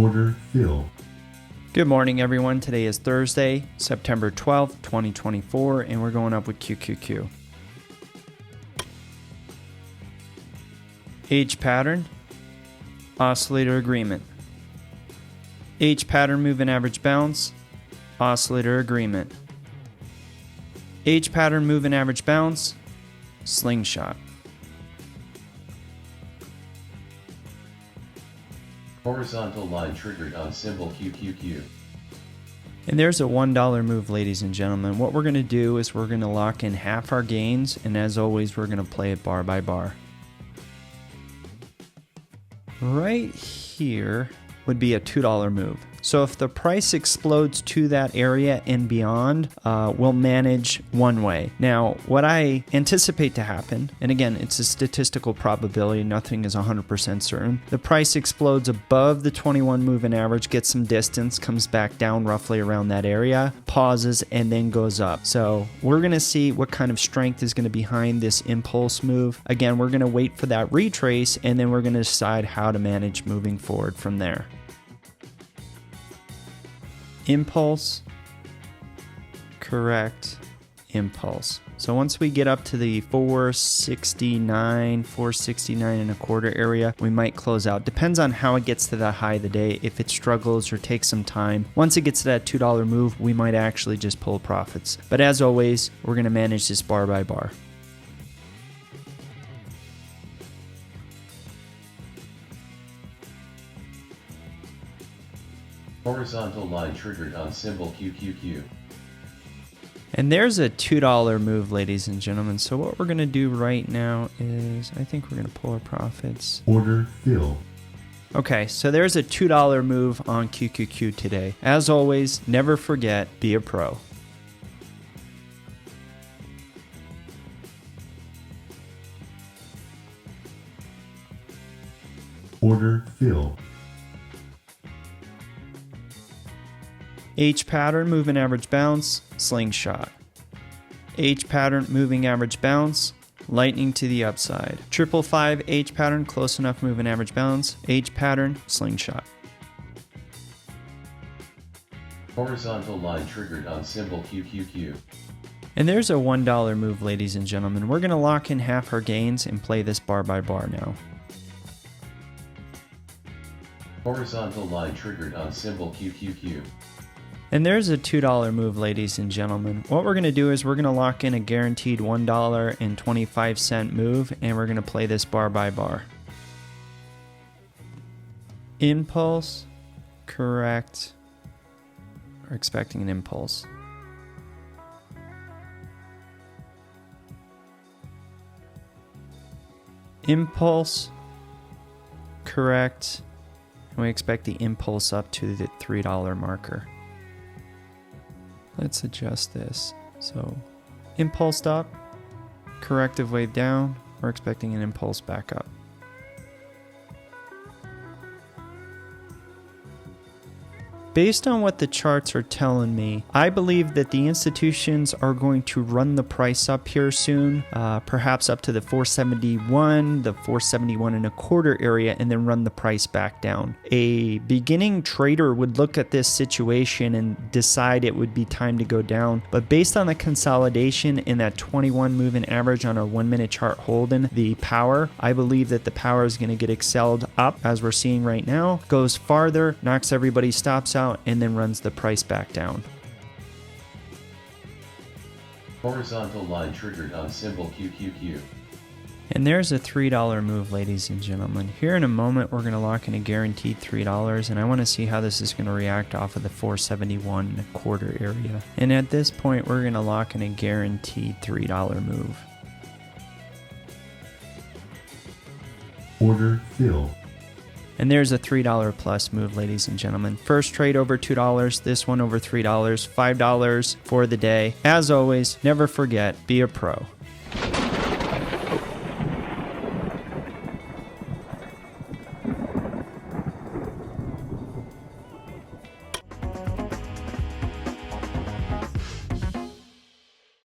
Order fill. Good morning, everyone. Today is Thursday, September 12th, 2024, and we're going up with QQQ. H pattern, oscillator agreement. H pattern moving average bounce, oscillator agreement. H pattern moving average bounce, slingshot. Horizontal line triggered on symbol QQQ. And there's a $1 move, ladies and gentlemen. What we're going to do is we're going to lock in half our gains, and as always, we're going to play it bar by bar. Right here would be a $2 move. So if the price explodes to that area and beyond, we'll manage one way. Now, what I anticipate to happen, and again, it's a statistical probability, nothing is 100% certain. The price explodes above the 21 moving average, gets some distance, comes back down roughly around that area, pauses, and then goes up. So we're going to see what kind of strength is going to be behind this impulse move. Again, we're going to wait for that retrace, and then we're going to decide how to manage moving forward from there. Impulse, correct, impulse. So once we get up to the 469 and a quarter area, we might close out. Depends on how it gets to that high of the day. If it struggles or takes some time, once it gets to that $2 move, we might actually just pull profits. But as always, we're going to manage this bar by bar. Horizontal line triggered on symbol QQQ. And there's a $2 move, ladies and gentlemen. So what we're going to do right now is, I think we're going to pull our profits. Order fill. Okay, so there's a $2 move on QQQ today. As always, never forget, be a pro. Order fill. H pattern, moving average bounce, slingshot. H pattern, moving average bounce, lightning to the upside. 555 H pattern, close enough moving average bounce. H pattern, slingshot. Horizontal line triggered on symbol QQQ. And there's a $1 move, ladies and gentlemen. We're going to lock in half our gains and play this bar by bar now. Horizontal line triggered on symbol QQQ. And there's a $2 move, ladies and gentlemen. What we're going to do is we're going to lock in a guaranteed $1.25 move, and we're going to play this bar by bar. Impulse, correct. We're expecting an impulse. Impulse, correct. And we expect the impulse up to the $3 marker. Let's adjust this. So impulse up, corrective wave down, we're expecting an impulse back up. Based on what the charts are telling me, I believe that the institutions are going to run the price up here soon, perhaps up to the 471, the 471 and a quarter area, and then run the price back down. A beginning trader would look at this situation and decide it would be time to go down, but based on the consolidation in that 21 moving average on our 1 minute chart holding the power, I believe that the power is going to get excelled up as we're seeing right now, goes farther, knocks everybody's stops out, and then runs the price back down. Horizontal line triggered on symbol QQQ. And there's a $3 move, ladies and gentlemen. Here in a moment, we're going to lock in a guaranteed $3, and I want to see how this is going to react off of the 471 and a quarter area. And at this point, we're going to lock in a guaranteed $3 move. Order fill. And there's a $3 plus move, ladies and gentlemen. First trade over $2, this one over $3, $5 for the day. As always, never forget, be a pro.